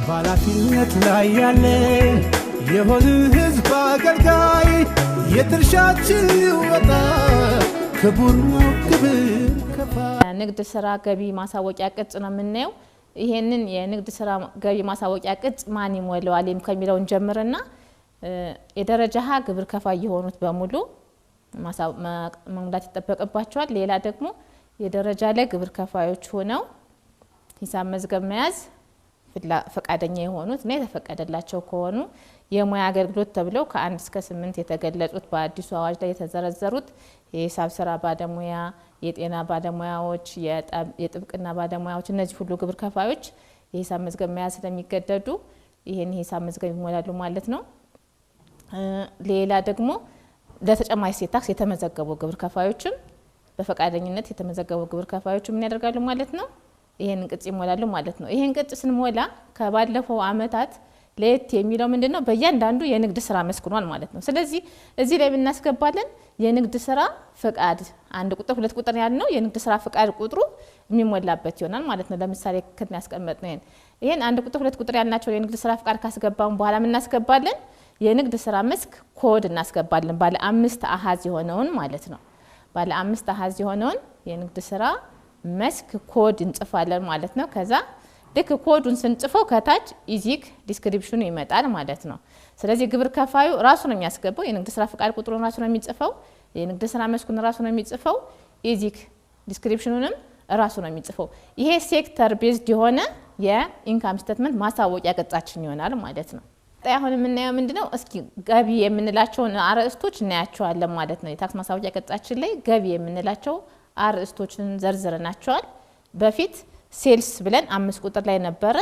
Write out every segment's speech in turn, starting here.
ባላፊነት ላይ ያለ የሆነ ህዝብ አገልጋይ የድርሻችን ይወጣ ክቡር ነው ክብር ከፋ ንግድ ስራ ገቢ ማሳወቂያ ቅጽ ነው የምናየው ይሄንን የንግድ ስራ ገቢ ማሳወቂያ ቅጽ ማን ይሞላዋል ከሚለው እንጀምርና የደረጃ ሀ ግብር ከፋይ የሆኑት በሙሉ መሙላት ይጠበቅባቸዋል ሌላ ደግሞ የደረጃ ላይ ግብር ከፋዮች ሆነው ሂሳብ መዝገብ መያዝ ፈቃደኛ የሆኑት ነው የተፈቀደላቸው ከሆኑ የሙያ አገልግሎት ተብለው ከ1 እስከ 8 የተገለጹት በአዲሱ አዋጅ ላይ የተዘረዘሩት የሂሳብ ስራ ባለሙያ የጤና ባለሙያዎች የጥብቅና ባለሙያዎች እነዚህ ሁሉ ግብር ከፋዮች የሂሳብ መዝገብ መያዝ ስለሚገደዱ ይሄን የሂሳብ መዝገብ ይሞላሉ ማለት ነው ሌላ ደግሞ ለተጨማሪ እሴት ታክስ የተመዘገቡ ግብር ከፋዮችም በፈቃደኝነት የተመዘገቡ ግብር ከፋዮች ምን ያደርጋሉ ማለት ነው ይሄን ቅጽ ይሞላሉ ማለት ነው ይሄን ቅጽ ስንሞላ ከባለፈው አመታት ለየት የሚለው ምንድነው በእያንዳንዱ የንግድ ስራ መስክኗል ማለት ነው ስለዚህ እዚህ ላይ ብናስገባለን የንግድ ስራ ፍቃድ አንድ ቁጥር ሁለት ቁጥር ያልነው የንግድ ስራ ፍቃድ ቁጥሩ የሚሞላበት ይሆናል ማለት ነው ለምሳሌ ከትን ያስቀመጥነው ይሄን አንድ ቁጥር ሁለት ቁጥር ያልናቸው የንግድ ስራ ፍቃድ ካስገባን በኋላ ምን እናስገባለን የንግድ ስራ መስክ ኮድ እናስገባለን ባለ 5 አሃዝ የሆነውን ማለት ነው ባለ 5 አሃዝ የሆነውን የንግድ ስራ መስክ ኮድ እንጽፋለን ማለት ነው ከዛ ልክ ኮዱን ስንጽፈው ከታች ኢዚክ ዲስክሪፕሽኑ ይመጣል ማለት ነው ስለዚህ ግብር ከፋዩ ራሱ ነው የሚያስገባው የንግድ ስራ ፍቃድ ቁጥሩን ራሱ ነው የሚጽፈው የንግድ ስራ መስኩን ራሱ ነው የሚጽፈው ኢዚክ ዲስክሪፕሽኑንም ራሱ ነው የሚጽፈው ይሄ ሴክተር ቤዝድ የሆነ የኢንካም ስቴትመንት ማሳወቂያ ቅጻችን ይሆናል ማለት ነው አሁን የምናየው ምንድነው እስኪ ገቢ የምንላቸውን አርዕስቶች እናያቸዋለን ማለት ነው የታክስ ማሳወቂያ ቅጻችን ላይ ገቢ የምንላቸው አርዕስቶችን ዘርዝረናቸዋል በፊት ሴልስ ብለን 5 ቁጥር ላይ ነበረ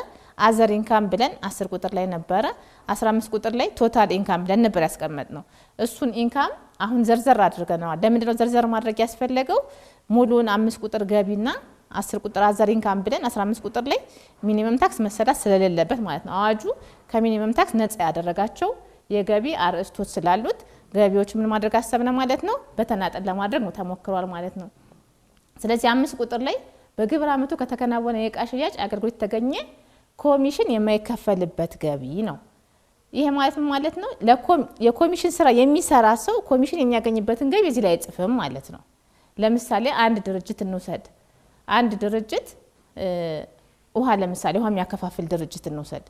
አዘር ኢንካም ብለን 10 ቁጥር ላይ ነበረ 15 ቁጥር ላይ ቶታል ኢንካም ብለን ነበር ያስቀመጥነው እሱን ኢንካም አሁን ዘርዘር አድርገናል ለምንድነው ዘርዘር ማድረግ ያስፈልገው ሙሉን 5 ቁጥር ገቢና 10 ቁጥር አዘር ኢንካም ብለን 15 ቁጥር ላይ ሚኒመም ታክስ መሰዳት ስለሌለበት ማለት ነው አዋጁ ከሚኒመም ታክስ ነፃ ያደረጋቸው የገቢ አርዕስቶች ስላሉት ገቢዎች ምን ማድረግ አሰብነ ማለት ነው በተናጠል ለማድረግ ነው ተሞክሯል ማለት ነው ስለዚህ 5 ቁጥር ላይ በግብር አመቱ ከተከናወነ የዕቃ ሽያጭ አገልግሎት ተገኘ ኮሚሽን የማይከፈልበት ገቢ ነው ይሄ ማለት ነው የኮሚሽን ስራ የሚሰራ ሰው ኮሚሽን የሚያገኝበትን ገቢ እዚህ ላይ ጽፈም ማለት ነው ለምሳሌ አንድ ድርጅት እንውሰድ አንድ ድርጅት ውሃ ለምሳሌ ውሃ የሚያከፋፍል ድርጅት እንውሰድ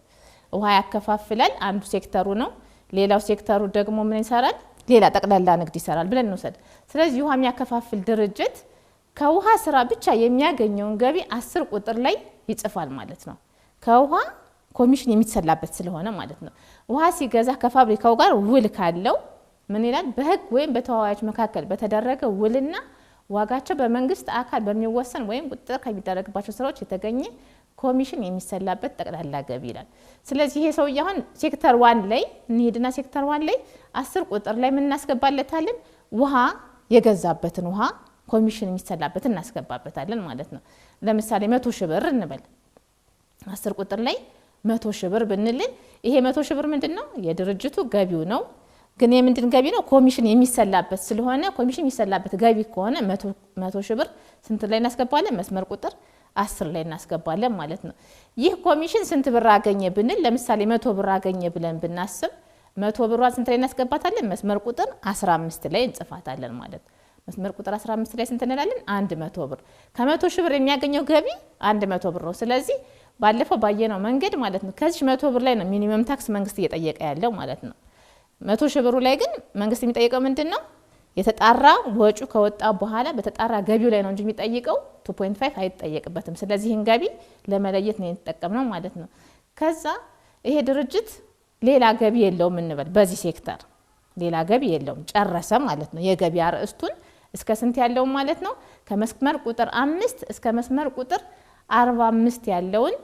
ውሃ ያከፋፍላል አንዱ ሴክተሩ ነው ሌላው ሴክተሩ ደግሞ ምን ይሰራል ሌላ ጠቅላላ ንግድ ይሰራል ብለን እንውሰድ ስለዚህ ውሃ የሚያከፋፍል ድርጅት ከውሃ ስራ ብቻ የሚያገኘውን ገቢ 10 ቁጥር ላይ ይጽፋል ማለት ነው ከውሃ ኮሚሽን የሚሰላበት ስለሆነ ማለት ነው ውሃ ሲገዛ ከፋብሪካው ጋር ውል ካለው ምን ይላል በህግ ወይም በተዋዋዮች መካከል በተደረገ ውልና ዋጋቸው በመንግስት አካል በሚወሰን ወይም ቁጥጥር ከሚደረግባቸው ስራዎች የተገኘ ኮሚሽን የሚሰላበት ጠቅላላ ገቢ ይላል ስለዚህ ይሄ ሰው ያሁን ሴክተር 1 ላይ እንሂድና ሴክተር 1 ላይ 10 ቁጥር ላይ ምን እናስገባለታለን ውሃ የገዛበትን ውሃ ኮሚሽን የሚሰላበት እናስገባበታለን ማለት ነው ለምሳሌ 100 ሺህ ብር እንበል 10 ቁጥር ላይ 100 ሺህ ብር ብንል ይሄ 100 ሺህ ብር ምንድነው የድርጅቱ ገቢው ነው ግን የምንድን ገቢ ነው ኮሚሽን የሚሰላበት ስለሆነ ኮሚሽን የሚሰላበት ገቢ ከሆነ 100 ሺህ ብር ስንት ላይ እናስገባለን መስመር ቁጥር 10 ላይ እናስገባለን ማለት ነው ይህ ኮሚሽን ስንት ብር አገኘ ብንል ለምሳሌ 100 ብር አገኘ ብለን ብናስብ 100 ብሯን ስንት ላይ እናስገባታለን መስመር ቁጥር 15 ላይ እንጽፋታለን ማለት መስመር ቁጥር 15 ላይ ስንት እንላለን 100 ብር ከ100 ሺህ ብር የሚያገኘው ገቢ 100 ብር ነው ስለዚህ ባለፈው ባየነው መንገድ ማለት ነው ከዚህ 100 ብር ላይ ነው ሚኒመም ታክስ መንግስት እየጠየቀ ያለው ማለት ነው 100 ሺህ ብሩ ላይ ግን መንግስት የሚጠይቀው ምንድነው የተጣራ ወጪ ከወጣ በኋላ በተጣራ ገቢው ላይ ነው እንጂ የሚጠይቀው 2.5 አይጠየቅበትም ስለዚህ ይሄን ገቢ ለመለየት ነው የተጠቀምነው ማለት ነው ከዛ ይሄ ድርጅት ሌላ ገቢ የለውም እንበል በዚህ ሴክተር ሌላ ገቢ የለውም ጨረሰ ማለት ነው የገቢ አርዕስቱን እስከ ስንት ያለው ማለት ነው ከመስመር ቁጥር 5 እስከ መስመር ቁጥር 45 ያለውን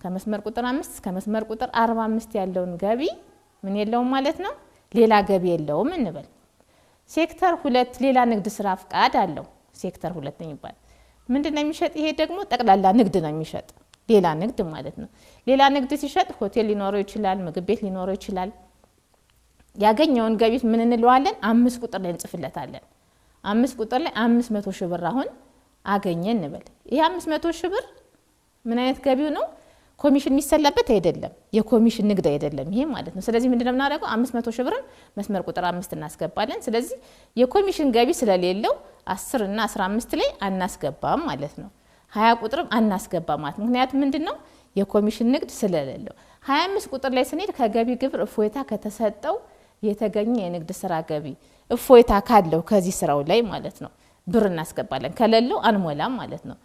ከመስመር ቁጥር 5 እስከ መስመር ቁጥር 45 ያለውን ገቢ ምን የለውም ማለት ነው ሌላ ገቢ የለውም እንበል ሴክተር 2 ሌላ ንግድ ስራ ፍቃድ አለው ሴክተር 2 ይባላል ምንድነው የሚሸጥ ይሄ ደግሞ ጠቅላላ ንግድ ነው የሚሸጥ ሌላ ንግድ ማለት ነው ሌላ ንግድ ሲሸጥ ሆቴል ሊኖረው ይችላል ምግብ ቤት ሊኖረው ይችላል ያገኘውን ገቢ ምን እንለዋለን 5 ቁጥር ላይ እንጽፍለታለን 5 ቁጥር ላይ 500 ሺህ ብር አሁን አገኘ እንበል ይሄ 500 ሺህ ብር ምን አይነት ገቢው ነው ኮሚሽን የሚሰላበት አይደለም የኮሚሽን ንግድ አይደለም ይሄ ማለት ነው ስለዚህ ምንድነው እናደርገው 500 ሺህ ብርን መስመር ቁጥር 5 እናስገባለን ስለዚህ የኮሚሽን ገቢ ስለሌለው 10 እና 15 ላይ አናስገባም ማለት ነው 20 ቁጥርም አናስገባም ማለት ምክንያቱም ምንድነው የኮሚሽን ንግድ ስለሌለው 25 ቁጥር ላይ ስንሄድ ከገቢ ግብር እፎይታ ከተሰጠው የተገኘ የንግድ ስራ ገቢ እፎይታ ካለው ከዚህ ስራው ላይ ማለት ነው ብር እናስገባለን ከሌለው አንሞላም ማለት ነው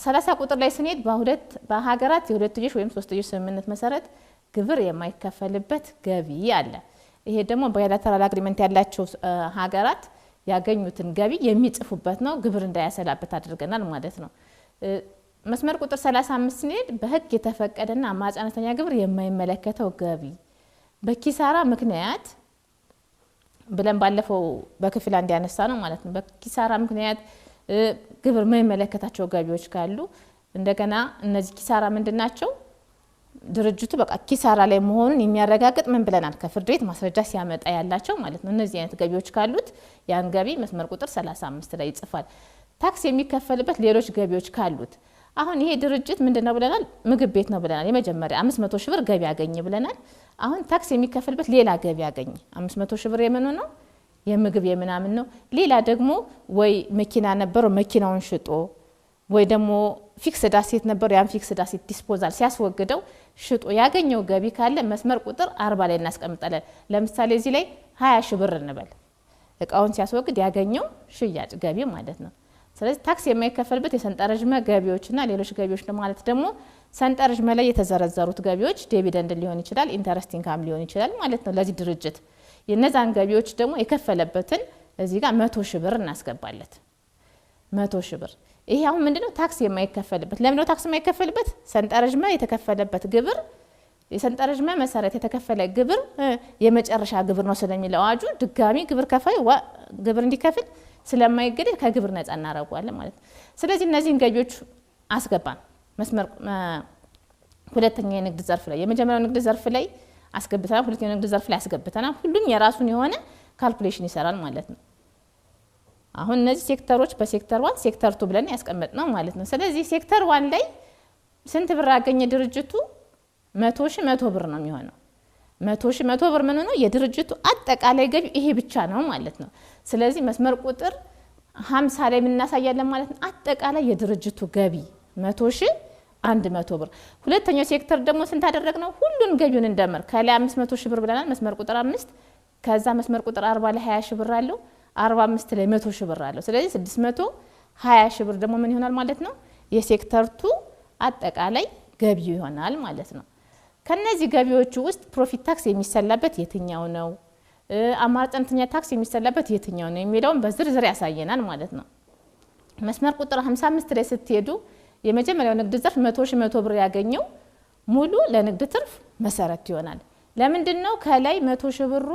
30 ቁጥር ላይ ስንሄድ በሀገራት የሁለትዮሽ ወይም ሶስትዮሽ ስምምነት መሰረት ግብር የማይከፈልበት ገቢ አለ ይሄ ደግሞ ባይላተራል አግሪመንት ያላቸው ሀገራት ያገኙትን ገቢ የሚጽፉበት ነው ግብር እንዳያሰላበት አድርገናል ማለት ነው መስመር ቁጥር 35 ስንሄድ በህግ የተፈቀደና አማጫነተኛ ግብር የማይመለከተው ገቢ በኪሳራ ምክንያት ብለን ባለፈው በክፍል አንድ ያነሳ ነው ማለት ነው በኪሳራ ምክንያት ግብር የማይመለከታቸው ገቢዎች ካሉ እንደገና እነዚህ ኪሳራ ምንድናቸው ድርጅቱ በቃ ኪሳራ ላይ መሆኑን የሚያረጋግጥ ምን ብለናል ከፍርድ ቤት ማስረጃ ሲያመጣ ያላቸው ማለት ነው እነዚህ አይነት ገቢዎች ካሉት ያን ገቢ መስመር ቁጥር 35 ላይ ይጽፋል ታክስ የሚከፈልበት ሌሎች ገቢዎች ካሉት አሁን ይሄ ድርጅት ምንድነው ብለናል ምግብ ቤት ነው ብለናል የመጀመሪያ 500 ሺህ ብር ገቢ ያገኘ ብለናል አሁን ታክስ የሚከፈልበት ሌላ ገቢ ያገኘ 500 ሺህ ብር የምን ነው የምግብ የምናምን ነው ሌላ ደግሞ ወይ መኪና ነበር መኪናውን ሽጦ ወይ ደግሞ ፊክስድ አሴት ነበር ያን ፊክስድ አሴት ዲስፖዛል ሲያስወግደው ሽጦ ያገኘው ገቢ ካለ መስመር ቁጥር 40 ላይ እናስቀምጣለን ለምሳሌ እዚህ ላይ 20 ሺህ ብር እንበል እቃውን ሲያስወግድ ያገኘው ሽያጭ ገቢ ማለት ነው ስለዚህ ታክስ የማይከፈልበት የሰንጠረዥ ገቢዎችና ሌሎች ገቢዎች ማለት ደግሞ ሰንጠረዥ ላይ የተዘረዘሩት ገቢዎች ዲቪደንድ ሊሆን ይችላል ኢንተረስት ኢንካም ሊሆን ይችላል ማለት ነው ለዚህ ድርጅት የነዛን ገቢዎች ደግሞ የከፈለበትን እዚህ ጋር 100 ሺህ ብር እናስገባለት 100 ሺህ ብር ይሄ አሁን ምንድነው ታክስ የማይከፈልበት ለምን ነው ታክስ የማይከፈልበት ሰንጠረዥ የተከፈለበት ግብር የሰንጠረዥ መሰረት የተከፈለ ግብር የመጨረሻ ግብር ነው ስለሚለው አዋጁ ድጋሚ ግብር ከፋይ ግብር እንዲከፍል ስለማይገደድ ከግብር ነፃ እናረጋዋለን ማለት ነው ስለዚህ እነዚህን ገቢዎች አስገባን መስመር ሁለተኛ የንግድ ዘርፍ ላይ የመጀመሪያው ንግድ ዘርፍ ላይ አስገብተናል ሁለተኛው ንግድ ዘርፍ ላይ አስገብተናል ሁሉም የራሱን የሆነ ካልኩሌሽን ይሰራል ማለት ነው አሁን እነዚህ ሴክተሮች በሴክተር 1 ሴክተር 2 ብለን ያስቀመጥነው ማለት ነው ስለዚህ ሴክተር 1 ላይ ስንት ብር ያገኘ ድርጅቱ 100 ሺህ 100 ብር ነው የሚሆነው 100 ሺህ 100 ብር ምን ነው የድርጅቱ አጠቃላይ ገቢ ይሄ ብቻ ነው ማለት ነው ስለዚህ መስመር ቁጥር 50 ላይ ምን እናሳያለን ማለት ነው አጠቃላይ የድርጅቱ ገቢ 100 ሺህ 100 ብር ሁለተኛው ሴክተር ደግሞ ስንት አደረግነው ሁሉን ገቢውን እንደመር ከላይ 500 ሺህ ብር ብለናል መስመር ቁጥር 5 ከዛ መስመር ቁጥር 40 ላይ 20 ሺህ ብር አለው 45 ላይ 100 ሺህ ብር አለው ስለዚህ 620 ሺህ ብር ደግሞ ምን ይሆናል ማለት ነው የሴክተር 2 አጠቃላይ ገቢ ይሆናል ማለት ነው ከነዚህ ገቢዎች ውስጥ ፕሮፊት ታክስ የሚሰላበት የትኛው ነው አማራጭ ታክስ የሚሰላበት የትኛው ነው የሚለውን በዝርዝር ያሳየናል ማለት ነው መስመር ቁጥር 55 ላይ ስትሄዱ የመጀመሪያው ንግድ ዘርፍ 100 ሺህ 100 ብር ያገኘው ሙሉ ለንግድ ትርፍ መሰረት ይሆናል ለምንድነው ከላይ 100 ሺህ ብሩ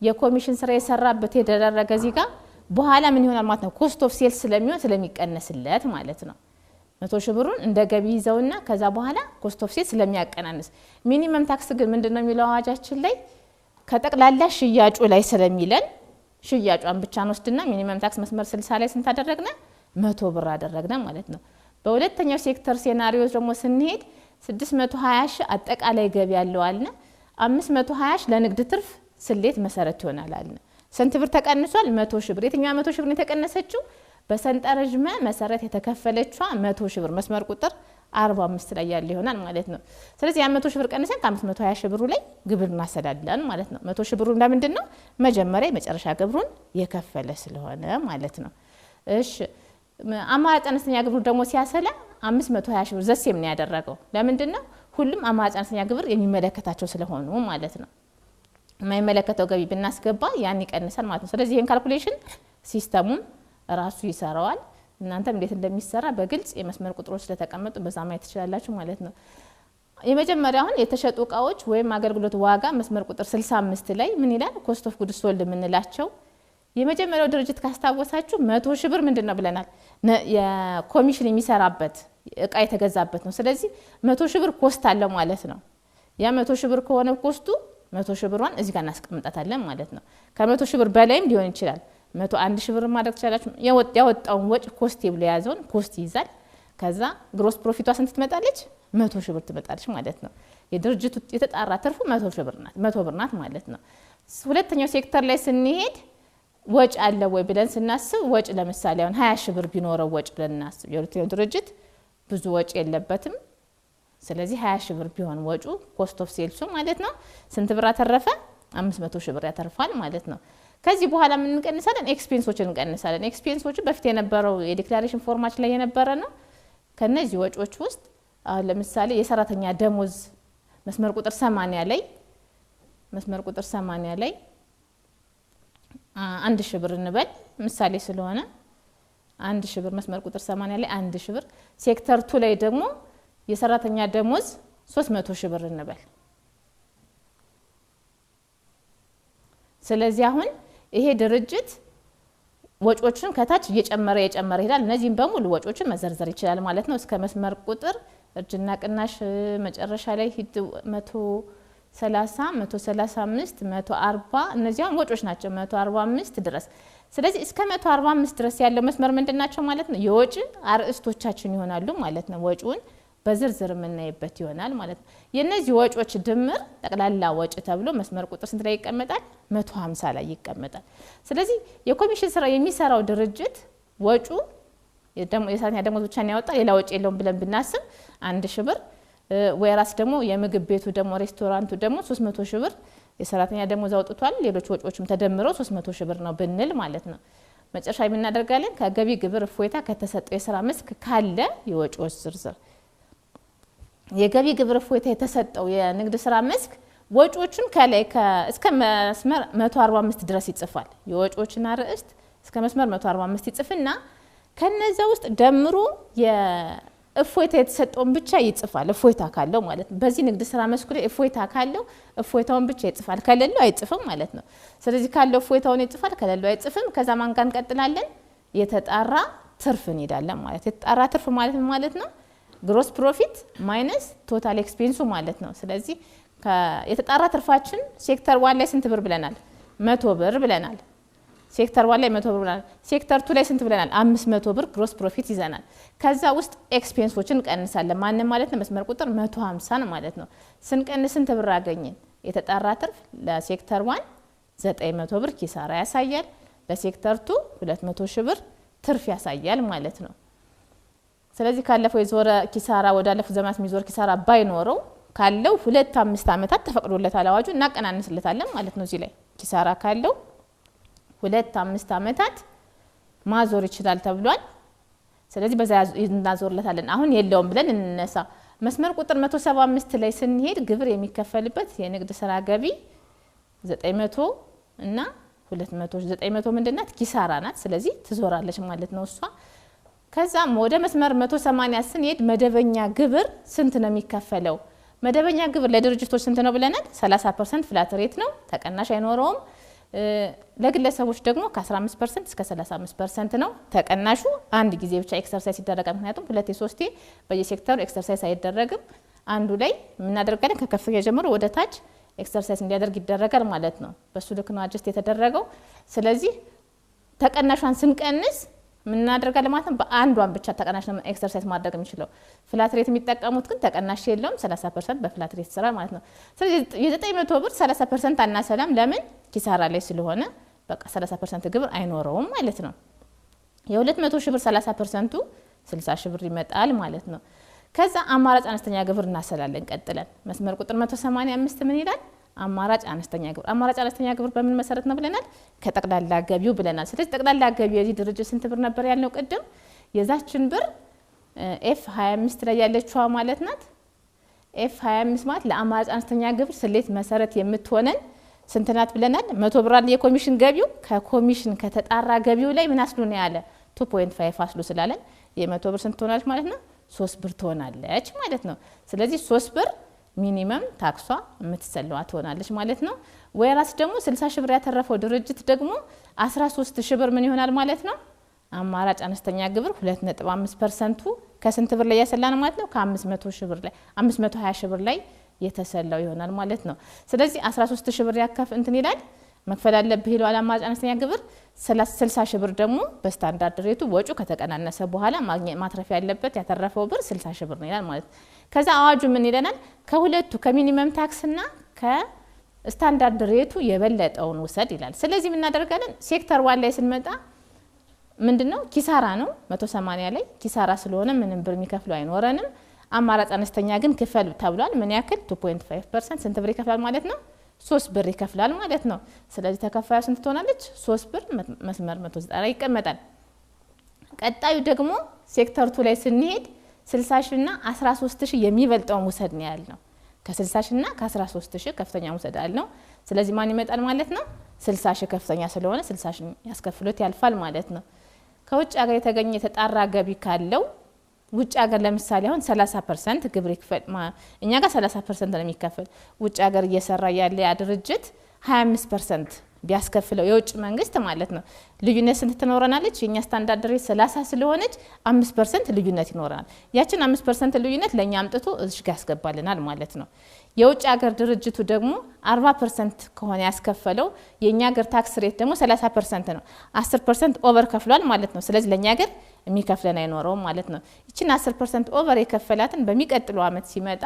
የኮሚሽን ስራ የሰራበት የተደረገ እዚህ ጋር በኋላ ምን ይሆናል ማለት ነው ኮስት ኦፍ ሴልስ ስለሚሆን ስለሚቀነስለት ማለት ነው 100 ሺህ ብሩን እንደ ገቢ ይዘውና ከዛ በኋላ ኮስት ኦፍ ሴልስ ስለሚያቀናንስ ሚኒመም ታክስ ግን ምንድነው የሚለው አዋጃችን ላይ ከጠቅላላ ሽያጩ ላይ ስለሚለን ሽያጯን ብቻ እንወስድና ሚኒመም ታክስ መስመር 60 ላይ ስንት አደረግና 100 ብር አደረግና ማለት ነው በሁለተኛው ሴክተር ሴናሪዮስ ደግሞ ስንሄድ 620 ሺህ አጠቃላይ ገቢ ያለው አልና 520 ሺህ ለንግድ ትርፍ ስሌት መሰረት ይሆናል አልና ስንት ብር ተቀንሷል 100 ሺህ ብር የትኛው 100 ሺህ ብር የተቀነሰችው በሰንጠረዥ መሰረት የተከፈለችው 100 ሺህ ብር መስመር ቁጥር 45 ላይ ያለ ይሆናል ማለት ነው ስለዚህ ያ 100 ሺህ ብር ቀንሰን ከ520 ሺህ ብሩ ላይ ግብር እናሰላለን ማለት ነው 100 ሺህ ብሩ እንደምንድነው መጀመሪያ መጨረሻ ግብሩን የከፈለ ስለሆነ ማለት ነው እሺ አማራጭ አነስተኛ ግብር ደግሞ ሲያሰላ 520 ሺህ ብር ዘሴም ነው ያደረገው ለምንድነው ሁሉም አማራጭ አነስተኛ ግብር የሚመለከታቸው ስለሆኑ ማለት ነው የማይመለከተው ገቢ ብናስገባ ያን ይቀንሳል ማለት ነው ስለዚህ ይሄን ካልኩሌሽን ሲስተሙም ራሱ ይሰራዋል እናንተም እንዴት እንደሚሰራ በግልጽ የመስመር ቁጥሮች ስለተቀመጡ በዛ ማየት ትችላላችሁ ማለት ነው የመጀመሪያውን የተሸጡ ዕቃዎች ወይም አገልግሎት ዋጋ መስመር ቁጥር 65 ላይ ምን ይላል ኮስት ኦፍ ጉድስ ሶልድ ምንላቸው የመጀመሪያው ድርጅት ካስታወሳችሁ 100 ሺህ ብር ምንድነው ብለናል የኮሚሽን የሚሰራበት ዕቃ የተገዛበት ነው ስለዚህ 100 ሺህ ብር ኮስት አለው ማለት ነው ያ 100 ሺህ ብር ከሆነ ኮስቱ 100 ሺህ ብሯን እዚህ ጋር እናስቀምጣታለን ማለት ነው ከ100 ሺህ ብር በላይም ሊሆን ይችላል 101 ሺህ ብር ማድረግ ትችላላችሁ ያወጣውን ወጭ ኮስት ይብለ ያዘውን ኮስት ይዛል ከዛ ግሮስ ፕሮፊቷ ስንት ትመጣለች 100 ሺህ ብር ትመጣለች ማለት ነው። የድርጅቱ የተጣራ ትርፉ 100 ሺህ ብር ናት 100 ብር ናት ማለት ነው። ሁለተኛው ሴክተር ላይ ስንሄድ ወጭ አለ ወይ ብለን ስናስብ ወጭ ለምሳሌ አሁን 20 ሺህ ብር ቢኖረው ወጭ ብለን እናስብ። የሁለተኛው ድርጅት ብዙ ወጭ የለበትም። ስለዚህ 20 ሺህ ብር ቢሆን ወጩ ኮስት ኦፍ ሴልሱ ማለት ነው ስንት ብር አተረፈ? 500 ሺህ ብር ያተርፋል ማለት ነው። ከዚህ በኋላ ምን እንቀንሳለን? ኤክስፔንሶችን እንቀንሳለን። ኤክስፔንሶቹ በፊት የነበረው የዲክላሬሽን ፎርማችን ላይ የነበረ ነው። ከነዚህ ወጪዎች ውስጥ አሁን ለምሳሌ የሰራተኛ ደሞዝ መስመር ቁጥር 80 ላይ 1000 ብር እንበል ምሳሌ ስለሆነ 1000 ብር መስመር ቁጥር 80 ላይ 1000 ብር። ሴክተር 2 ላይ ደግሞ የሰራተኛ ደሞዝ 300 ሺህ ብር እንበል። ስለዚህ አሁን ይሄ ድርጅት ወጪዎችን ከታች እየጨመረ ይሄዳል። እነዚህም በሙሉ ወጪዎችን መዘርዘር ይችላል ማለት ነው። እስከ መስመር ቁጥር እርጅና ቅናሽ መጨረሻ ላይ 130 135 140 እነዚያም ወጪዎች ናቸው 145 ድረስ። ስለዚህ እስከ 145 ድረስ ያለው መስመር ምንድናቸው ማለት ነው? የወጪ አርእስቶቻችን ይሆናሉ ማለት ነው። ወጪውን በዝርዝር የምናይበት ይሆናል ማለት ነው። የነዚህ ወጪዎች ድምር ጠቅላላ ወጪ ተብሎ መስመር ቁጥር ስንት ላይ ይቀመጣል? 150 ላይ ይቀመጣል። ስለዚህ የኮሚሽን ስራ የሚሰራው ድርጅት ወጪ የሰራተኛ ደሞዝ ብቻ ነው ያወጣ ሌላ ወጪ የለውም ብለን ብናስብ 1000 ብር ወይራስ ደግሞ የምግብ ቤቱ ደግሞ ሬስቶራንቱ ደግሞ 300 ሺህ ብር የሰራተኛ ደሞዝ አውጥቷል። ሌሎች ወጪዎችም ተደምረው 300 ሺህ ብር ነው ብንል ማለት ነው። መጨረሻ የምናደርጋለን ከገቢ ግብር እፎይታ ከተሰጠው የስራ መስክ ካለ የወጪዎች ዝርዝር የገቢ ግብር እፎይታ የተሰጠው የንግድ ስራ መስክ ወጪዎችን ከላይ እስከ መስመር 145 ድረስ ይጽፋል። የወጪዎችን አርእስት እስከ መስመር 145 ይጽፍና ከነዛ ውስጥ ደምሮ የእፎይታ የተሰጠውን ብቻ ይጽፋል። እፎይታ ካለው ማለት ነው። በዚህ ንግድ ስራ መስኩ ላይ እፎይታ ካለው እፎይታውን ብቻ ይጽፋል። ከሌለው አይጽፍም ማለት ነው። ስለዚህ ካለው እፎይታውን ይጽፋል፣ ከሌለው አይጽፍም። ከዛ ማን ጋር እንቀጥላለን? የተጣራ ትርፍ እንሄዳለን ማለት። የተጣራ ትርፍ ማለት ነው ግሮስ ፕሮፊት ማይነስ ቶታል ኤክስፔንሱ ማለት ነው። ስለዚህ የተጣራ ትርፋችን ሴክተር 1 ላይ ስንት ብር ብለናል? 100 ብር ብለናል። ሴክተር 1 ላይ 100 ብር ብለናል። ሴክተር 2 ላይ ስንት ብለናል? 500 ብር ግሮስ ፕሮፊት ይዘናል። ከዛ ውስጥ ኤክስፔንሶችን እንቀንሳለን። ማንም ማለት ነው መስመር ቁጥር 150 ማለት ነው። ስንቀንስ ስንት ብር አገኘን? የተጣራ ትርፍ ለሴክተር 1 900 ብር ኪሳራ ያሳያል። ለሴክተር 2 200 ሺህ ብር ትርፍ ያሳያል ማለት ነው። ስለዚህ ካለፈው የዞረ ኪሳራ ወዳለፈው ዘመናት የሚዞር ኪሳራ ባይኖረው ካለው 2-5 ዓመታት ተፈቅዶለታል አዋጁ እናቀናንስለታለን ማለት ነው። እዚህ ላይ ኪሳራ ካለው 2-5 ዓመታት ማዞር ይችላል ተብሏል። ስለዚህ በዛ እናዞርለታለን። አሁን የለውም ብለን እንነሳ። መስመር ቁጥር 175 ላይ ስንሄድ ግብር የሚከፈልበት የንግድ ስራ ገቢ 900 እና 200 900 ምንድናት? ኪሳራ ናት። ስለዚህ ትዞራለች ማለት ነው እሷ። ከዛም ወደ መስመር 180 ስንሄድ መደበኛ ግብር ስንት ነው የሚከፈለው? መደበኛ ግብር ለድርጅቶች ስንት ነው ብለናል? 30% ፍላት ሬት ነው፣ ተቀናሽ አይኖረውም። ለግለሰቦች ደግሞ ከ15% እስከ 35% ነው። ተቀናሹ አንድ ጊዜ ብቻ ኤክሰርሳይዝ ይደረጋል። ምክንያቱም 2-3 በየሴክተሩ ኤክሰርሳይዝ አይደረግም። አንዱ ላይ የምናደርጋለን ከከፍተኛ ጀምሮ ወደ ታች ኤክሰርሳይዝ እንዲያደርግ ይደረጋል ማለት ነው። በሱ ልክ ነው አጀስት የተደረገው። ስለዚህ ተቀናሿን ስንቀንስ ምን እናደርጋለን ማለት ነው? በአንዷን ብቻ ተቀናሽ ነው ኤክሰርሳይዝ ማድረግ የሚችለው። ፍላት ሬት የሚጠቀሙት ግን ተቀናሽ የለውም 30% በፍላት ሬት ስራ ማለት ነው። ስለዚህ የ900 ብር 30% አናሰላም። ለምን? ኪሳራ ላይ ስለሆነ በቃ 30% ግብር አይኖረውም ማለት ነው። የ200 ሺህ ብር 30%ቱ 60 ሺህ ብር ይመጣል ማለት ነው። ከዛ አማራጭ አነስተኛ ግብር እናሰላለን ቀጥለን። መስመር ቁጥር 185 ምን ይላል? አማራጭ አነስተኛ ግብር። አማራጭ አነስተኛ ግብር በምን መሰረት ነው ብለናል? ከጠቅላላ ገቢው ብለናል። ስለዚህ ጠቅላላ ገቢው የዚህ ድርጅት ስንት ብር ነበር ያልነው ቅድም? የዛችን ብር F25 ላይ ያለችዋ ማለት ናት። F25 ማለት ለአማራጭ አነስተኛ ግብር ስሌት መሰረት የምትሆነን ስንት ናት ብለናል? 100 ብር አለ የኮሚሽን ገቢው። ከኮሚሽን ከተጣራ ገቢው ላይ ምን አስሉ ነው ያለ? 2.5 አስሉ ስላለን የ100 ብር ስንት ትሆናለች ማለት ነው? 3 ብር ትሆናለች ማለት ነው። ስለዚህ 3 ብር ሚኒመም ታክሷ የምትሰለዋ ትሆናለች ማለት ነው። ወይራስ ደግሞ 60 ሺህ ብር ያተረፈው ድርጅት ደግሞ 13 ሺህ ብር ምን ይሆናል ማለት ነው? አማራጭ አነስተኛ ግብር 2.5%ቱ ከስንት ብር ላይ ያሰላን ማለት ነው? ከ500 ሺህ ብር ላይ 520 ሺህ ብር ላይ የተሰላው ይሆናል ማለት ነው። ስለዚህ 13 ሺህ ብር ያከፍ እንትን ይላል መክፈል አለብህ ይላል አማራጭ አነስተኛ ግብር። 60 ሺህ ብር ደግሞ በስታንዳርድ ሬቱ ወጪው ከተቀናነሰ በኋላ ማግኘት ማትረፍ ያለበት ያተረፈው ብር 60 ሺህ ብር ነው ይላል ማለት ነው። ከዛ አዋጁ ምን ይለናል ከሁለቱ ከሚኒመም ታክስና ከስታንዳርድ ሬቱ የበለጠውን ውሰድ ይላል ስለዚህ ምን እናደርጋለን ሴክተር 1 ላይ ስንመጣ ምንድነው ኪሳራ ነው 180 ላይ ኪሳራ ስለሆነ ምንም ብር የሚከፍሉ አይኖርንም አማራጭ አነስተኛ ግን ክፈል ተብሏል ምን ያክል 2.5% ስንት ብር ይከፍላል ማለት ነው 3 ብር ይከፍላል ማለት ነው ስለዚህ ተከፋዩ ስንት ትሆናለች 3 ብር መስመር 190 ይቀመጣል ቀጣዩ ደግሞ ሴክተር 2 ላይ ስንሄድ 60000 እና 13000 የሚበልጠው ውሰድ ነው ያልነው ከ60000 እና ከ13000 ከፍተኛ ውሰድ አልነው ስለዚህ ማን ይመጣል ማለት ነው 60000 ከፍተኛ ስለሆነ 60000 ያስከፍሉት ያልፋል ማለት ነው ከውጭ ሀገር የተገኘ የተጣራ ገቢ ካለው ውጭ ሀገር ለምሳሌ አሁን 30% ግብር ይከፈል እኛ ጋር 30% ነው የሚከፈል ውጭ ሀገር እየሰራ ያለ ያ ድርጅት 25% ቢያስከፍለው የውጭ መንግስት ማለት ነው ልዩነት ስንት ትኖረናለች የኛ ስታንዳርድ ሬት 30 ስለሆነች 5% ልዩነት ይኖራል ያችን 5% ልዩነት ለኛ አምጥቶ እዚህ ጋር ያስገባልናል ማለት ነው የውጭ ሀገር ድርጅቱ ደግሞ 40% ከሆነ ያስከፈለው የኛ ሀገር ታክስ ሬት ደግሞ 30% ነው 10% ኦቨር ከፍሏል ማለት ነው ስለዚህ ለኛ ሀገር የሚከፍለን አይኖርም ማለት ነው እቺን 10% ኦቨር የከፈላትን በሚቀጥለው አመት ሲመጣ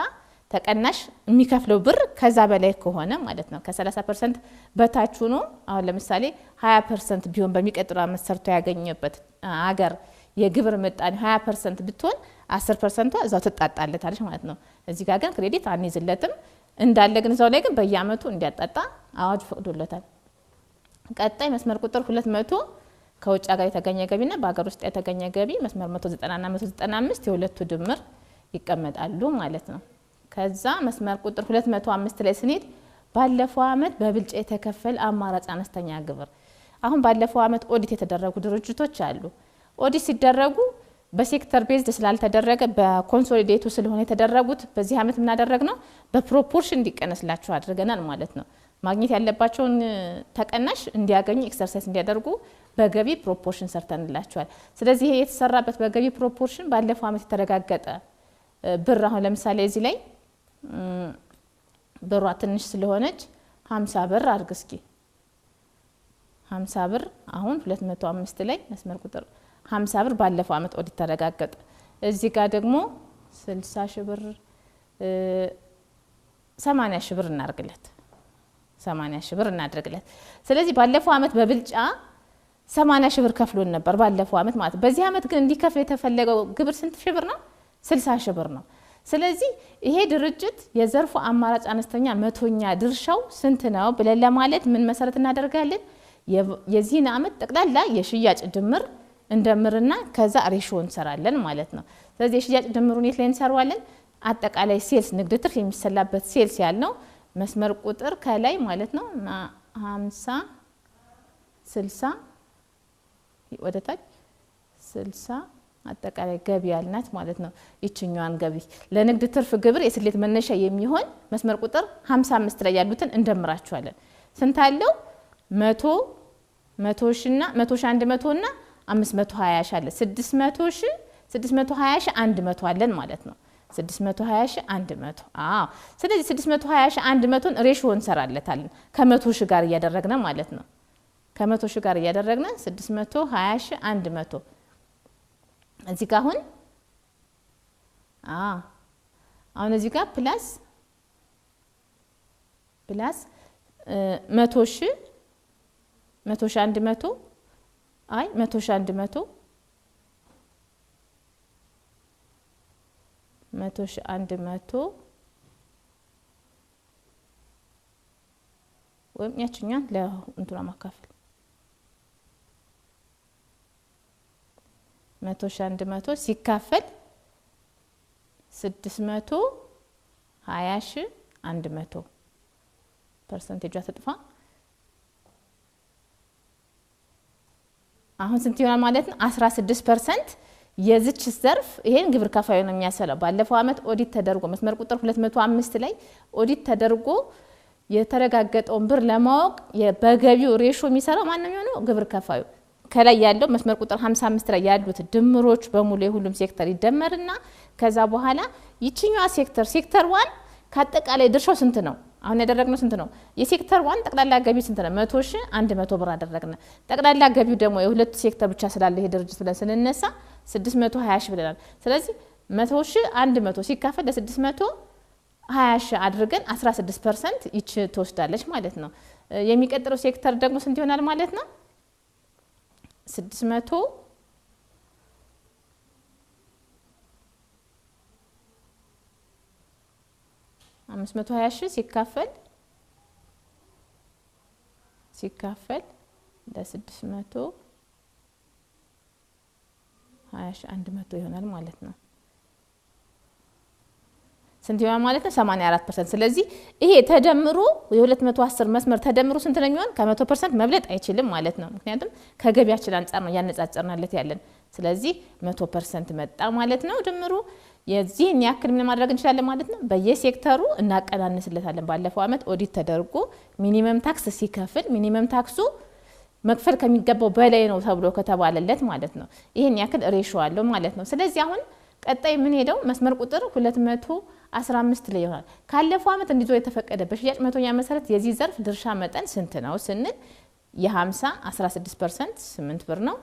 ተቀናሽ የሚከፍለው ብር ከዛ በላይ ከሆነ ማለት ነው ከ30% በታች ሆኖ አሁን ለምሳሌ 20% ቢሆን በሚቀጥለው አመት ሰርቶ ያገኘበት ሀገር የግብር ምጣኔ 20% ብትሆን 10% እዛው ተጣጣለታለች ማለት ነው እዚህ ጋር ግን ክሬዲት አንይዝለትም እንዳለ ግን እዛው ላይ ግን በየአመቱ እንዲያጣጣ አዋጅ ፈቅዶለታል ቀጣይ መስመር ቁጥር 200 ከውጭ ሀገር የተገኘ ገቢና በአገር ውስጥ የተገኘ ገቢ መስመር 190 እና 195 የሁለቱ ድምር ይቀመጣሉ ማለት ነው ከዛ መስመር ቁጥር 205 ላይ ስንሄድ ባለፈው አመት በብልጫ የተከፈለ አማራጭ አነስተኛ ግብር አሁን ባለፈው አመት ኦዲት የተደረጉ ድርጅቶች አሉ ኦዲት ሲደረጉ በሴክተር ቤዝድ ስላልተደረገ በኮንሶሊዴቱ ስለሆነ የተደረጉት በዚህ አመት ምን አደረግነው በፕሮፖርሽን እንዲቀነስላቸው አድርገናል ማለት ነው ማግኘት ያለባቸውን ተቀናሽ እንዲያገኙ ኤክሰርሳይዝ እንዲያደርጉ በገቢ ፕሮፖርሽን ሰርተንላቸዋል ስለዚህ ይሄ የተሰራበት በገቢ ፕሮፖርሽን ባለፈው አመት የተረጋገጠ ብር አሁን ለምሳሌ እዚህ ላይ ብሯ ትንሽ ስለሆነች 50 ብር አድርግ እስኪ 50 ብር አሁን 205 ላይ መስመር ቁጥር 50 ብር ባለፈው አመት ኦዲት ተረጋገጠ እዚህ ጋር ደግሞ 60000 ብር 80000 ብር እናርግለት 80000 ብር እናድርግለት ስለዚህ ባለፈው አመት በብልጫ 80000 ብር ከፍሎን ነበር ባለፈው አመት ማለት በዚህ አመት ግን እንዲከፍል የተፈለገው ግብር ስንት ሺህ ብር ነው 60000 ብር ነው ስለዚህ ይሄ ድርጅት የዘርፉ አማራጭ አነስተኛ መቶኛ ድርሻው ስንት ነው ብለን ለማለት ምን መሰረት እናደርጋለን የዚህን አመት ጠቅላላ የሽያጭ ድምር እንደምርና ከዛ ሬሽዮ እንሰራለን ማለት ነው ስለዚህ የሽያጭ ድምሩን የት ላይ እንሰራዋለን አጠቃላይ ሴልስ ንግድ ትርፍ የሚሰላበት ሴልስ ያልነው መስመር ቁጥር ከላይ ማለት ነው 50 60 ወደታች 60 አጠቃላይ ገቢ ያልናት ማለት ነው እቺኛዋን ገቢ ለንግድ ትርፍ ግብር የስሌት መነሻ የሚሆን መስመር ቁጥር 55 ላይ ያሉትን እንደምራቸዋለን ስንት አለው 100 100ሺና 100 ሺ 100 እና 520 ሺ አለ 600 ሺ 620 ሺ 100 አለን ማለት ነው 620 ሺ 100 ስለዚህ 620 ሺ 100ን ሬሽዮ እንሰራለታለን ከ100 ሺ ጋር ያደረግነ ማለት ነው ከ100 ሺ ጋር ያደረግነ 620 ሺ 100 እዚህ ጋር አሁን እዚህ ጋር ፕላስ 100 ሺ 100 አይ 100 ሺ 100 100 ሺ 100 ወይም ያችኛን ለእንቱራ ማካፈል 100 ሺ 100 ሲካፈል 620 ሺ 100 ፐርሰንቴጇ ተጥፋ አሁን ስንት ይሆናል ማለት ነው 16% የዚች ዘርፍ ይሄን ግብር ከፋዩ ነው የሚያሰለው ባለፈው አመት ኦዲት ተደርጎ መስመር ቁጥር 205 ላይ ኦዲት ተደርጎ የተረጋገጠውን ብር ለማወቅ በገቢው ሬሽዮ የሚሰራው ማንኛው ነው ግብር ከፋዩ ከላይ ያለው መስመር ቁጥር 55 ላይ ያሉት ድምሮች በሙሉ የሁሉም ሴክተር ይደመርና ከዛ በኋላ ይችኛዋ ሴክተር 1 ካጠቃላይ ድርሻው ስንት ነው አሁን ያደረግነው ስንት ነው የሴክተር 1 ጠቅላላ ገቢ ስንት ነው 100 ሺ 100 ብር አደረግነ ጠቅላላ ገቢው ደግሞ የሁለት ሴክተር ብቻ ስላለ ይሄ ድርጅት ብለን ስንነሳ 620 ሺ ብለናል ስለዚህ 100,000 100 ሲካፈል ለ620,000 አድርገን 16% ይች ትወስዳለች ማለት ነው። የሚቀጥለው ሴክተር ደግሞ ስንት ይሆናል ማለት ነው? 520,000 ሲካፈል ለ620,000 100 ይሆናል ማለት ነው። ስንት ይሆናል ማለት ነው? 84%። ስለዚህ ይሄ ተደምሮ የ210 መስመር ተደምሮ ስንት ነው የሚሆን? ከ100% መብለጥ አይችልም ማለት ነው። ምክንያቱም ከገቢያችን አንፃር ነው ያነጻጸርናለት ያለን። ስለዚህ 100% መጣ ማለት ነው። ድምሩ የዚህን ያክል ምን ማድረግ እንችላለን ማለት ነው? በየሴክተሩ እናቀናንስለታለን። ባለፈው አመት ኦዲት ተደርጎ ሚኒመም ታክስ ሲከፍል ሚኒመም ታክሱ መክፈል ከሚገባው በላይ ነው ተብሎ ከተባለለት ማለት ነው። ይሄን ያክል ሬሾ አለው ማለት ነው። ስለዚህ አሁን ቀጣይ ምን ሄደው መስመር ቁጥር 215 ላይ ይሆናል። ካለፈው አመት እንዲዞ የተፈቀደ በሽያጭ መቶኛ መሰረት የዚህ ዘርፍ ድርሻ መጠን ስንት ነው ስንል የ50 16% 8 ብር ነው።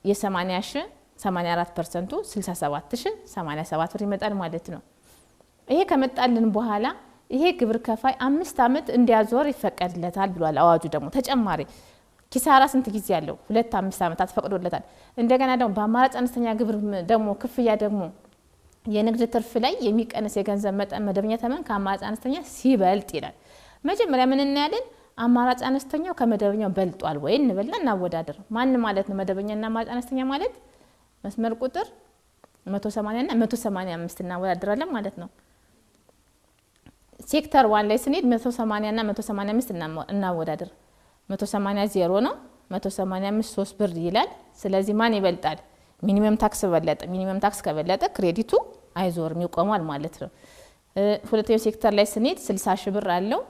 የ80,000 84%ቱ 67,087 ብር ይመጣል ማለት ነው። ይሄ ከመጣልን በኋላ ይሄ ግብር ከፋይ 5 አመት እንዲያዞር ይፈቀድለታል ብሏል አዋጁ። ደግሞ ተጨማሪ ኪሳራ ስንት ጊዜ ያለው 2-5 አመታት ፈቅዶለታል። እንደገና ደግሞ በአማራጭ አነስተኛ ግብር ደግሞ ክፍያ ደግሞ የንግድ ትርፍ ላይ የሚቀነስ የገንዘብ መጠን መደበኛ ተመን ከአማራጭ አነስተኛ ሲበልጥ ይላል። መጀመሪያ ምን እናያለን? አማራጭ አነስተኛው ከመደበኛው በልጧል ወይ እንበልና እናወዳደር። ማን ማለት ነው መደበኛና አማራጭ አነስተኛ ማለት? መስመር ቁጥር 180 እና 185 እናወዳደራለን ማለት ነው። ሴክተር 1 ላይ ስንሄድ 180 እና 185 እናወዳደር። 180 0 ነው፣ 185 3 ብር ይላል። ስለዚህ ማን ይበልጣል? ሚኒመም ታክስ በለጠ። ሚኒመም ታክስ ከበለጠ ክሬዲቱ አይዞርም ይቆማል ማለት ነው። ሁለተኛው ሴክተር ላይ ስንሄድ 60,000 ብር አለው፣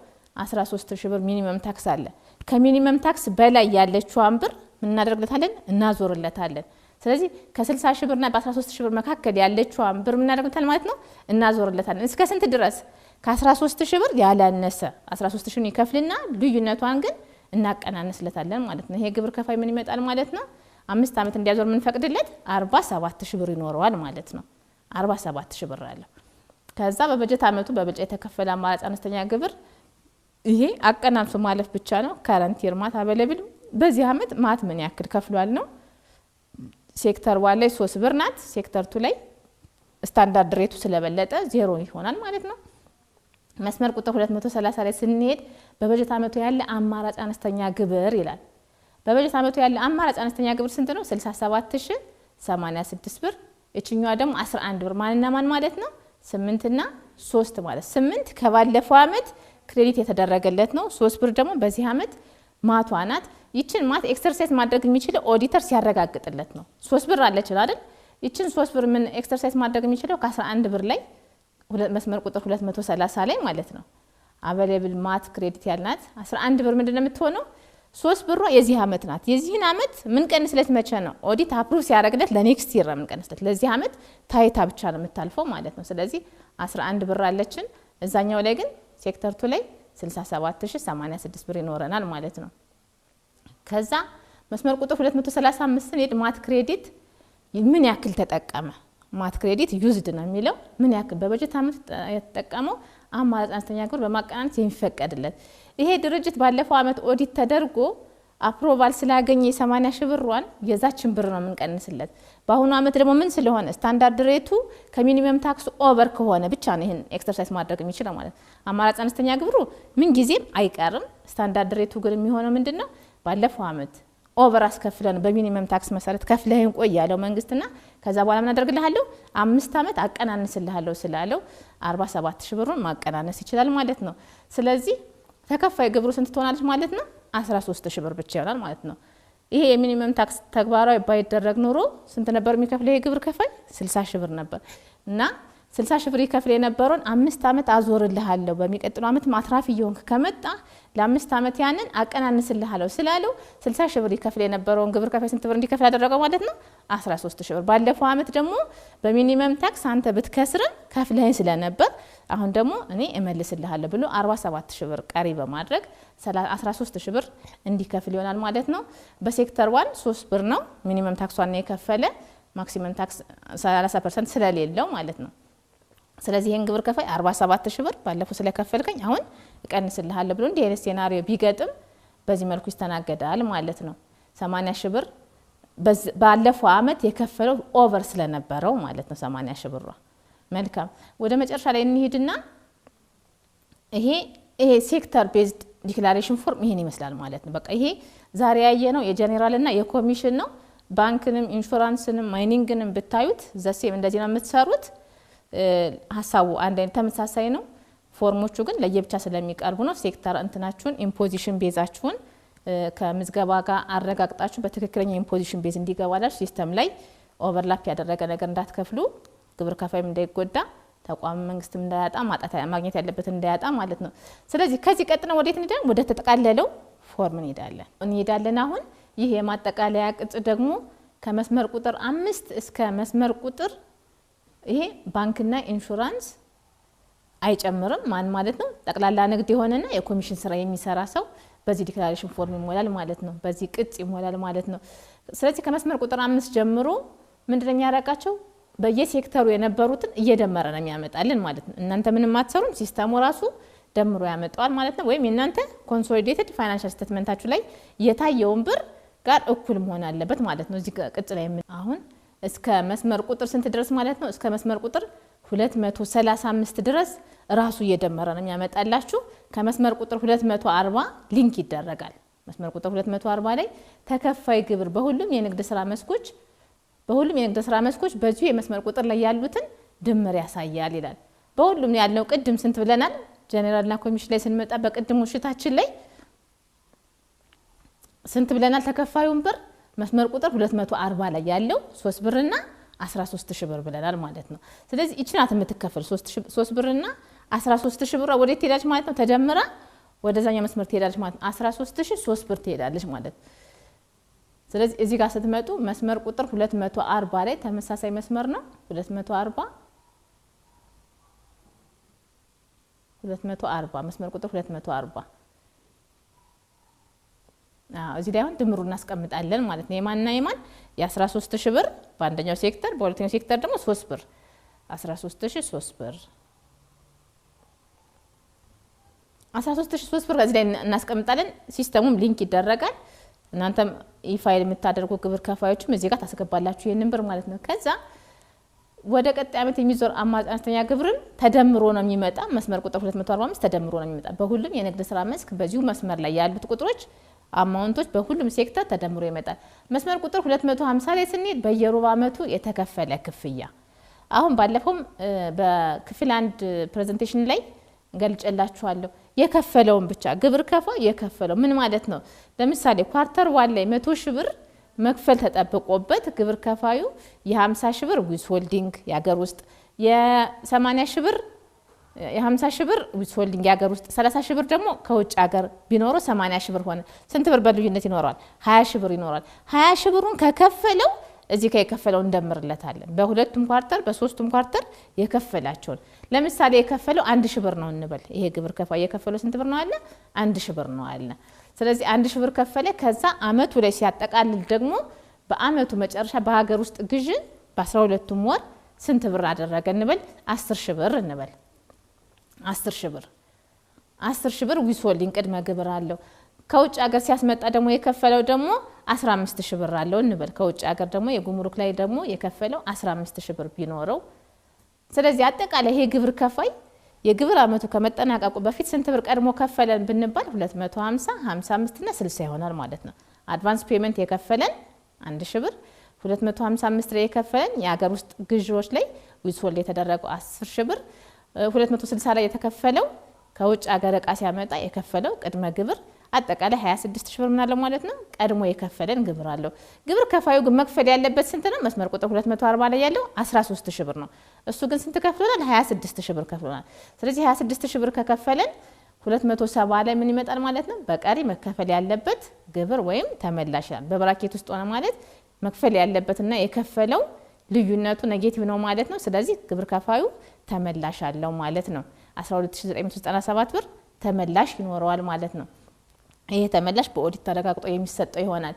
13,000 ብር ሚኒመም ታክስ አለ። ከሚኒመም ታክስ በላይ ያለችዋን ብር ምን እናደርግለታለን? እናዞርለታለን። ስለዚህ ከ60,000 ብርና በ13,000 ብር መካከል ያለችዋን ብር ምን እናደርግለታለን ማለት ነው? እናዞርለታለን። እስከ ስንት ድረስ? ከ13,000 ብር ያላነሰ 13,000 ይከፍልና ልዩነቷን ግን እናቀናንስለታለን ማለት ነው። ይሄ ግብር ከፋይ ምን ይመጣል ማለት ነው? 5 አመት እንዲያዞር ምን ፈቅድለት 47,000 ብር ይኖረዋል ማለት ነው። 47,000 ብር አለ። ከዛ በበጀት አመቱ በብልጫ የተከፈለ አማራጭ አነስተኛ ግብር ይሄ አቀናንሶ ማለፍ ብቻ ነው። ካረንት ይር ማት አበለብል በዚህ አመት ማት ምን ያክል ከፍሏል ነው። ሴክተር 1 ላይ 3 ብር ናት። ሴክተር 2 ላይ ስታንዳርድ ሬቱ ስለበለጠ 0 ይሆናል ማለት ነው። መስመር ቁጥር 230 ላይ ስንሄድ በበጀት አመቱ ያለ አማራጭ አነስተኛ ግብር ይላል። በበጀት አመቱ ያለ አማራጭ አነስተኛ ግብር ስንት ነው? 67,086 ብር። እቺኛዋ ደግሞ 11 ብር። ማንና ማን ማለት ነው? 8 እና 3 ማለት 8 ከባለፈው አመት ክሬዲት የተደረገለት ነው። 3 ብር ደግሞ በዚህ አመት ማቷ ናት። ይችን ማት ኤክሰርሳይዝ ማድረግ የሚችለው ኦዲተር ሲያረጋግጥለት ነው። 3 ብር አለች አይደል? ይችን 3 ብር ምን ኤክሰርሳይዝ ማድረግ የሚችለው ከ11 ብር ላይ መስመር ቁጥር 230 ላይ ማለት ነው። አቬሌብል ማት ክሬዲት ያልናት 11 ብር ምንድነው የምትሆነው? 3 ብሯ የዚህ አመት ናት። የዚህን አመት ምን ቀንስለት መቼ ነው? ኦዲት አፕሩቭ ሲያደርግለት ለኔክስት ይር ምን ቀንስለት፣ ለዚህ አመት ታይታ ብቻ ነው የምታልፈው ማለት ነው። ስለዚህ 11 ብር አለችን። እዛኛው ላይ ግን ሴክተር 2 ላይ 67,086 ብር ይኖረናል ማለት ነው። ከዛ መስመር ቁጥር 235 ሄድ ማት ክሬዲት ምን ያክል ተጠቀመ? ማት ክሬዲት ዩዝድ ነው የሚለው ምን ያክል በበጀት አመት የተጠቀመው አማራጭ አነስተኛ ግብር በማቀናነስ የሚፈቀድለት። ይሄ ድርጅት ባለፈው አመት ኦዲት ተደርጎ አፕሮቫል ስላገኘ 80,000 ብሯን የዛችን ብር ነው የምንቀንስለት። በአሁኑ አመት ደግሞ ምን ስለሆነ ስታንዳርድ ሬቱ ከሚኒመም ታክስ ኦቨር ከሆነ ብቻ ነው ይሄን ኤክሰርሳይዝ ማድረግ የሚችለው ማለት። አማራጭ አነስተኛ ግብሩ ምን ጊዜም አይቀርም። ስታንዳርድ ሬቱ ግን የሚሆነው ምንድነው? ባለፈው አመት ኦቨር አስከፍለን በሚኒመም ታክስ መሰረት ከፍለህን ቆይ ያለው መንግስትና ከዛ በኋላ ምን አደርግልሃለሁ 5 አመት አቀናንስልሃለሁ ስላለው 47,000 ብሩን ማቀናነስ ይችላል ማለት ነው። ስለዚህ ተከፋይ ግብሩ ስንት ትሆናለች ማለት ነው? 13,000 ብር ብቻ ይሆናል ማለት ነው። ይሄ የሚኒመም ታክስ ተግባራዊ ባይደረግ ኖሮ ስንት ነበር የሚከፍለው የግብር ከፋይ? 60,000 ብር ነበር እና 60,000 ብር ይከፍል የነበረውን 5 አመት አዞርልሃለሁ በሚቀጥለው አመት ማትራፊ ይሆን ከመጣ ለ5 አመት ያንን አቀናንስልሃለሁ ስላለው 60,000 ብር ይከፍል የነበረውን ግብር ከፋይ ስንት ብር እንዲከፍል ያደረገው ማለት ነው? 13,000 ብር። ባለፈው አመት ደግሞ በሚኒመም ታክስ አንተ ብትከስረን ከፍለህን ስለነበር አሁን ደግሞ እኔ እመልስልሃለሁ ብሎ 47,000 ብር ቀሪ በማድረግ 13,000 ብር እንዲከፍል ይሆናል ማለት ነው። በሴክተር 1 3 ብር ነው ሚኒመም ታክሷን የከፈለ ማክሲመም ታክስ 30% ስለሌለው ማለት ነው። ስለዚህ ይሄን ግብር ከፋይ 47000 ብር ባለፈው ስለከፈልከኝ አሁን እቀንስልሃለሁ ብሎ እንዲህ አይነት ሴናሪዮ ቢገጥም በዚህ መልኩ ይስተናገዳል ማለት ነው። 80000 ብር ባለፈው አመት የከፈለው ኦቨር ስለነበረው ማለት ነው 80000 ብር። መልካም ወደ መጨረሻ ላይ እንሂድና ይሄ ሴክተር ቤዝድ ዲክላሬሽን ፎርም ይሄን ይመስላል ማለት ነው። በቃ ይሄ ዛሬ ያየነው የጄኔራል እና የኮሚሽን ነው። ባንክንም ኢንሹራንስንም ማይኒንግንም ብታዩት ዘሴም እንደዚህ ነው የምትሰሩት። ሐሳቡ አንድ አይነት ተመሳሳይ ነው። ፎርሞቹ ግን ለየብቻ ስለሚቀርቡ ነው። ሴክተር እንትናችሁን ኢምፖዚሽን ቤዛችሁን ከምዝገባ ጋር አረጋግጣችሁ በትክክለኛ ኢምፖዚሽን ቤዝ እንዲገባላችሁ ሲስተም ላይ ኦቨርላፕ ያደረገ ነገር እንዳትከፍሉ፣ ግብር ከፋይም እንዳይጎዳ፣ ተቋም መንግስትም እንዳያጣ ማግኘት ያለበት እንዳያጣ ማለት ነው። ስለዚህ ከዚህ ቀጥለን ወዴት እንሄዳለን? ወደ ተጠቃለለው ፎርም እንሄዳለን። አሁን ይህ የማጠቃለያ ቅጽ ደግሞ ከመስመር ቁጥር 5 እስከ መስመር ቁጥር ይሄ ባንክና ኢንሹራንስ አይጨምርም። ማን ማለት ነው? ጠቅላላ ንግድ የሆነና የኮሚሽን ስራ የሚሰራ ሰው በዚህ ዲክላሬሽን ፎርም ይሞላል ማለት ነው። በዚህ ቅጽ ይሞላል ማለት ነው። ስለዚህ ከመስመር ቁጥር 5 ጀምሮ ምንድነው የሚያረጋቸው? በየሴክተሩ የነበሩትን እየደመረ ነው የሚያመጣልን ማለት ነው። እናንተ ምንም አትሰሩም፣ ሲስተሙ ራሱ ደምሮ ያመጣዋል ማለት ነው። ወይም የናንተ ኮንሶሊዴትድ ፋይናንሻል ስቴትመንታችሁ ላይ የታየውን ብር ጋር እኩል መሆን አለበት ማለት ነው። እዚህ ቅጽ ላይ አሁን እስከ መስመር ቁጥር ስንት ድረስ ማለት ነው? እስከ መስመር ቁጥር 235 ድረስ ራሱ እየደመረ ነው የሚያመጣላችሁ። ከመስመር ቁጥር 240 ሊንክ ይደረጋል። መስመር ቁጥር 240 ላይ ተከፋይ ግብር በሁሉም የንግድ ስራ መስኮች በዚሁ የመስመር ቁጥር ላይ ያሉትን ድምር ያሳያል ይላል። በሁሉም ያለው ቅድም ስንት ብለናል? ጄኔራልና ኮሚሽን ላይ ስንመጣ በቅድሙ ሽታችን ላይ ስንት ብለናል? ተከፋዩን ብር መስመር ቁጥር 240 ላይ ያለው 3 ብርና 13000 ብር ብለናል ማለት ነው። ስለዚህ እቺናት የምትከፈል 3 ብርና 13000 ብር ወዴት ትሄዳለች ማለት ነው? ተደምራ ወደዛኛው መስመር ትሄዳለች ማለት ነው። 13000 3 ብር ትሄዳለች ማለት ነው። ስለዚህ እዚህ ጋር ስትመጡ መስመር ቁጥር 240 ላይ ተመሳሳይ መስመር ነው። 240 መስመር ቁጥር 240 እዚህ ላይ አሁን ድምሩ እናስቀምጣለን ማለት ነው። የማንና የማን የ13000 ብር በአንደኛው ሴክተር፣ በሁለተኛው ሴክተር ደግሞ 3 ብር 13000 3 ብር 13000 3 ብር እዚህ ላይ እናስቀምጣለን። ሲስተሙም ሊንክ ይደረጋል። እናንተም ኢፋይል የምታደርጉ ግብር ከፋዮችም እዚህ ጋር ታስገባላችሁ ይሄንን ብር ማለት ነው። ከዛ ወደ ቀጣይ ዓመት የሚዞር አነስተኛ ግብርን ተደምሮ ነው የሚመጣ። መስመር ቁጥር 245 ተደምሮ ነው የሚመጣ። በሁሉም የንግድ ስራ መስክ በዚሁ መስመር ላይ ያሉት ቁጥሮች አማውንቶች በሁሉም ሴክተር ተደምሮ ይመጣል። መስመር ቁጥር 250 ላይ ስንሄድ በየሩብ ዓመቱ የተከፈለ ክፍያ። አሁን ባለፈው በክፍል 1 ፕሬዘንቴሽን ላይ ገልጨላችኋለሁ። የከፈለውን ብቻ ግብር ከፋው የከፈለው ምን ማለት ነው? ለምሳሌ ኳርተር 1 ላይ 100,000 ብር መክፈል ተጠብቆበት ግብር ከፋዩ የ50,000 ብር ዊዝ ሆልዲንግ ያገር ውስጥ የ80,000 ብር የ50,000 ብር ዊዝ ሆልዲንግ ያገር ውስጥ 30,000 ብር ደግሞ ከውጭ ሀገር ቢኖረው 80,000 ብር ሆነ። ስንት ብር በልዩነት ይኖራል? 20,000 ብር ይኖራል። 20,000 ብሩን ከከፈለው እዚህ ከየከፈለው እንደምርለታለን። በሁለቱም ኳርተር በሶስቱም ኳርተር የከፈላቸውን ለምሳሌ የከፈለው 1,000 ብር ነው እንበል። ይሄ ግብር ከፋይ የከፈለው ስንት ብር ነው አለ? 1,000 ብር ነው አለ። ስለዚህ 1,000 ብር ከፈለ። ከዛ አመቱ ላይ ሲያጠቃልል ደግሞ በአመቱ መጨረሻ በሀገር ውስጥ ግዥ በ12ቱም ወር ስንት ብር አደረገ እንበል? 10,000 ብር እንበል። 10,000 ብር ዊዝ ሆልዲንግ ቅድመ ግብር አለው። ከውጭ ሀገር ሲያስመጣ ደግሞ የከፈለው ደግሞ 15,000 ብር አለው እንበል። ከውጭ ሀገር ደግሞ የጉምሩክ ላይ ደግሞ የከፈለው 15,000 ብር ቢኖረው፣ ስለዚህ አጠቃላይ ይሄ ግብር ከፋይ የግብር አመቱ ከመጠናቀቁ በፊት ስንት ብር ቀድሞ ከፈለን ብንባል 250፣ 55 እና 60 ይሆናል ማለት ነው። አድቫንስ ፔመንት የከፈለን 1,000 ብር፣ 255 ላይ የከፈለን የሀገር ውስጥ ግዢዎች ላይ ዊዝ ሆልድ የተደረገው 10,000 ብር፣ 260 ላይ የተከፈለው ከውጭ ሀገር ዕቃ ሲያመጣ የከፈለው ቅድመ ግብር አጠቃላይ 26,000 ብር ምናለው ማለት ነው። ቀድሞ የከፈለን ግብር አለው። ግብር ከፋዩ ግን መክፈል ያለበት ስንት ነው? መስመር ቁጥር 240 ላይ ያለው 13,000 ብር ነው። እሱ ግን ስንት ከፍሎናል? 26,000 ብር ከፍሎናል። ስለዚህ 26,000 ብር ከከፈለን 270 ላይ ምን ይመጣል ማለት ነው? በቀሪ መከፈል ያለበት ግብር ወይም ተመላሽ ይላል። በብራኬት ውስጥ ሆነ ማለት መክፈል ያለበትና የከፈለው ልዩነቱ ኔጌቲቭ ነው ማለት ነው። ስለዚህ ግብር ከፋዩ ተመላሽ አለው ማለት ነው። 12997 ብር ተመላሽ ይኖረዋል ማለት ነው። ይሄ ተመላሽ በኦዲት ተረጋግጦ የሚሰጠው ይሆናል።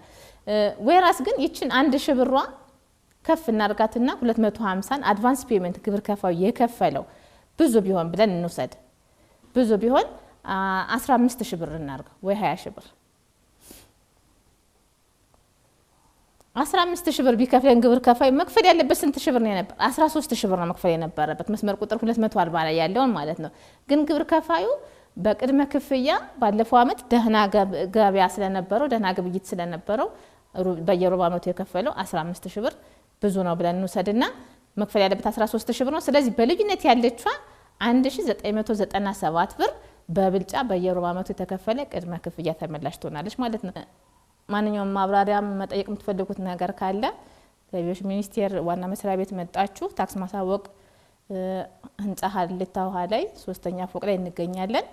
ወይራስ ግን ይችን 1,000 ብሯ ከፍ እናርጋትና 250 አድቫንስ ፔመንት ግብር ከፋዩ የከፈለው ብዙ ቢሆን ብለን እንውሰድ ብዙ ቢሆን 15000 ብር እናርጋ ወይ 20000 ብር 15000 ብር ቢከፍለን ግብር ከፋዩ መክፈል ያለበት ስንት ሺህ ብር ነው ነበር 13000 ብር ነው መክፈል የነበረበት መስመር ቁጥር 240 ላይ ያለው ማለት ነው ግን ግብር ከፋዩ በቅድመ ክፍያ ባለፈው አመት ደህና ገበያ ስለነበረው ደህና ግብይት ስለነበረው በየሩብ አመቱ የከፈለው 15000 ብር ብዙ ነው ብለን እንውሰድና መክፈል ያለበት 13000 ብር ነው ስለዚህ በልዩነት ያለችዋ 1997 ብር በብልጫ በየሩብ አመቱ የተከፈለ ቅድመ ክፍያ ተመላሽ ትሆናለች ማለት ነው ማንኛውም ማብራሪያ መጠየቅ የምትፈልጉት ነገር ካለ ገቢዎች ሚኒስቴር ዋና መስሪያ ቤት መጣችሁ ታክስ ማሳወቅ ህንጻ ሀልታው ላይ 3ኛ ፎቅ ላይ እንገኛለን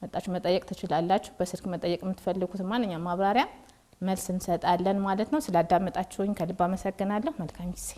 መጣችሁ መጠየቅ ትችላላችሁ በስልክ መጠየቅ የምትፈልጉት ማንኛውም ማብራሪያ መልስ እንሰጣለን ማለት ነው ስላዳመጣችሁኝ ከልብ አመሰግናለሁ መልካም ጊዜ